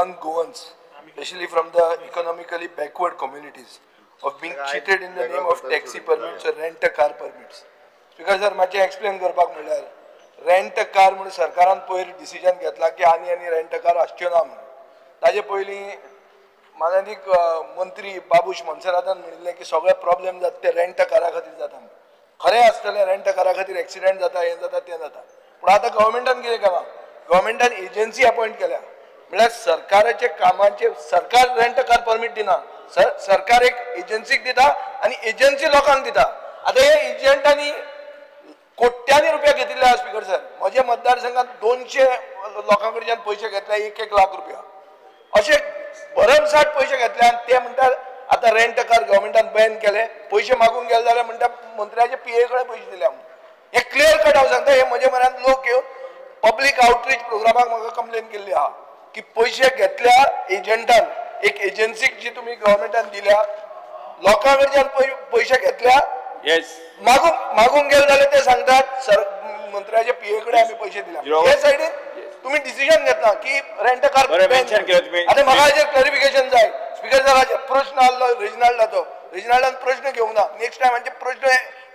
young Goans, especially from the economically backward communities, of being cheated in the name of taxi permits or rent a car permits. Speaker sir, मातशें explain करपाक म्हणल्यार rent a car म्हणून सरकारान पयर decision घेतला की आनी rent a car आसच्यो ना म्हणून. ताजे पयलीं माननीक मंत्री बाबूश मनसरादान म्हणिल्लें की सगळे प्रॉब्लेम जाता ते रेंट अ कारा खातीर जाता म्हणून. खरें आसतलें, रेंट अ कारा खातीर एक्सिडेंट जाता, हें जाता, तें जाता. पूण आतां गव्हर्मेंटान कितें केलां? गव्हर्मेंटान एजन्सी अपॉइंट केल्या. म्हळ्यार सरकाराचे कामाचे सरकार रेंट अ कार परमीट दिना, सरकार एक एजन्सीक दिता आनी एजन्सी लोकांक दिता. आतां हे एजंटांनी कोट्यांनी रुपया घेतिल्ले आहा स्पीकर सर. म्हज्या मतदारसंघात 200 लोकां कडच्यान पयशे घेतले, 1-1 लाख रुपया अशे भरमसाट पयशे घेतले. आनी ते म्हणटात आतां रेंट अ कार गव्हर्मेंटान बॅन केले. पयशे मागूंक गेले जाल्यार म्हणटा मंत्र्याचे पीए कडेन पयशे दिल्या म्हणून. हे क्लियर कट हांव सांगता. हे म्हजे म्हऱ्यान लोक येवन पब्लीक आउटरीच प्रोग्रामाक म्हाका कंप्लेन केल्ली आहा की पयशे घेतल्या एजंटान, एक एजन्सीक जी तुमी गव्हर्मेंटान दिल्या, लोकां कडच्यान पयशे घेतल्या. मागूंक गेले जाल्यार ते सांगतात मंत्र्याचे पीए कडेन आमी पयशे दिल्या. हे सायडीन तुम्ही डिसिजन घेतला की रेंट अ कार मेन्शन केलं तुम्ही. आता म्हाका हाजेर क्लॅरिफिकेशन जाय स्पीकर सर. हाजेर प्रश्न आसलो रिजनल्डाचो, रिजनल्डान प्रश्न घेवंक ना. नेक्स्ट टायम हांचे प्रश्न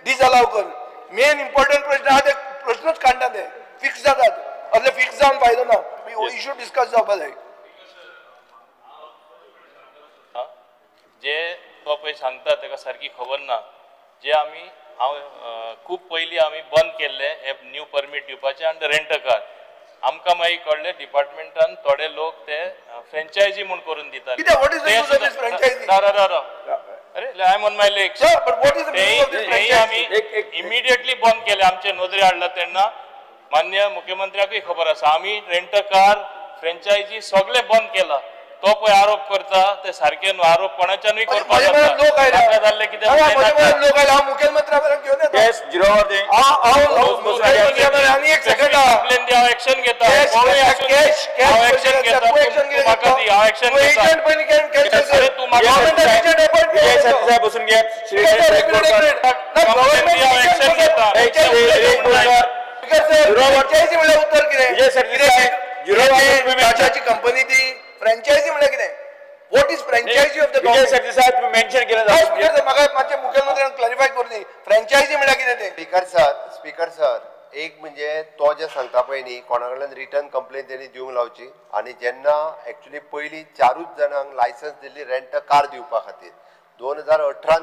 डिसअलाव कर. मेन इम्पॉर्टंट प्रश्न आहा ते प्रश्नच काडटा, ते फिक्स जातात. असले फिक्स जावन फायदो ना. इश्यू डिस्कस जावपाक जाय. जे तो पळय सांगता ताका सारकी खबर ना. जे आमी खूब पयलीं आमी बंद केल्ले हे न्यू परमीट दिवपाचे अंडर रेंट अ कार. आमकां मागीर कळ्ळें डिपार्टमेंटान थोडे लोक ते फ्रँचायजी म्हूण करून दितात. अरे I am on my legs. तेही आमी इमिडिएटली बंद केले. आमचे नोंदणी हाडला तेन्ना मान्य मुख्यमंत्र्याकूय खबर आसा. आमी रेंट अ कार फ्रँचायजी सगळे बंद केला. तो पळय आरोप करता ते सारखे न्हू. आरोप कोणाच्यानूय करपाक जाल्ले कितें एक्शन घेता. बसून घे. उत्तर कितें? कंपनी ती फ्रँचायझी म्हणजे कितें? What is franchise of the government? Mention केलं. म्हाका मातशें मुख्यमंत्र्यान क्लॅरिफाय करून दी फ्रँचायझी म्हणजे कितें तें. स्पीकर सर एक म्हणजे तो जे सांगता पळय न्ही, कोणा कडल्यान रिटर्न कंप्लेन तेणी दिवंक लावची. आनी जेन्ना एक्चुअली पयलीं 4च जाणांक licence Delhi rent a car दिवपा खातीर 2018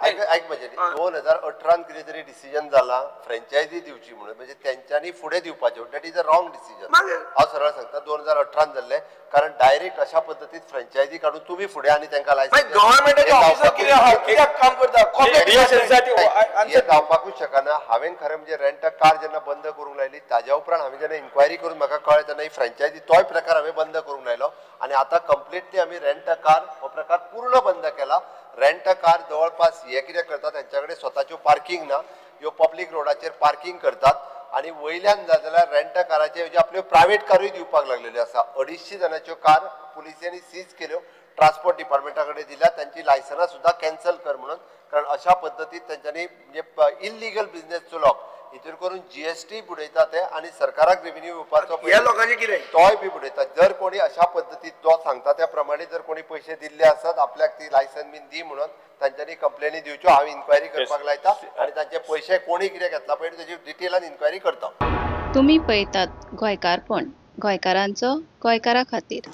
ऐक म्हणजे 2018 कितें तरी डिसिजन जाला फ्रँचायझी दिवची म्हणून. म्हणजे तेंच्यांनी फुडें दिवपाचें. That is a wrong decision. हांव सरळ सांगता 2018 जाल्लें. कारण डायरेक्ट अशा पद्दतीन फ्रँचायझी काडून तुमी फुडें आनी तांकां लायसन्स जावपाकूच शकना. हांवें खरें म्हणजे रेंट अ कार जेन्ना बंद करूंक लायली ताज्या उपरांत हांवें जेन्ना इन्क्वायरी करून म्हाका कळ्ळें तेन्ना ही फ्रँचायझी तोय प्रकार हांवें बंद करूंक लायलो. आनी आतां कंप्लिटली आमी रेंट अ कार हो प्रकार पूर्ण बंद केला. रेंट अ कार जवळपास हे कितें करतात, तांच्या कडेन स्वताच्यो पार्किंग ना, ह्यो पब्लीक रोडाचेर पार्किंग करतात. आनी वयल्यान जाल्यार रेंट अ काराचे म्हणजे आपल्यो प्रायवेट कारूय दिवपाक लागलेल्यो आसा. 250 जाणांच्यो कार पुलिसांनी सीज केल्यो, ट्रान्सपोर्ट डिपार्टमेंटा कडेन दिल्या. तांची लायसनां सुद्दां कॅन्सल कर म्हणून. कारण अशा पद्दतीन तांच्यांनी म्हणजे इल्लिगल बिझनेस चलोवप. हितून करून जीएसटी बुडयता ते आनी सरकाराक रेव्हेन्यू येवपाचो तोय बी बुडयता. जर कोणी अशा पद्दतीन तो सांगता त्या प्रमाणे जर कोणी पयशे दिल्ले आसत आपल्याक ती लायसन बीन दी म्हणून तांच्यांनी कंप्लेनी दिवच्यो. हांव इन्क्वायरी करपाक लायता आनी तांचे पयशे कोणी कितें घेतला पळय तेजी डिटेलान इन्क्वायरी करता. तुम्ही पळयतात गोंयकारपण, गोंयकारांचो गोंयकारा खातीर.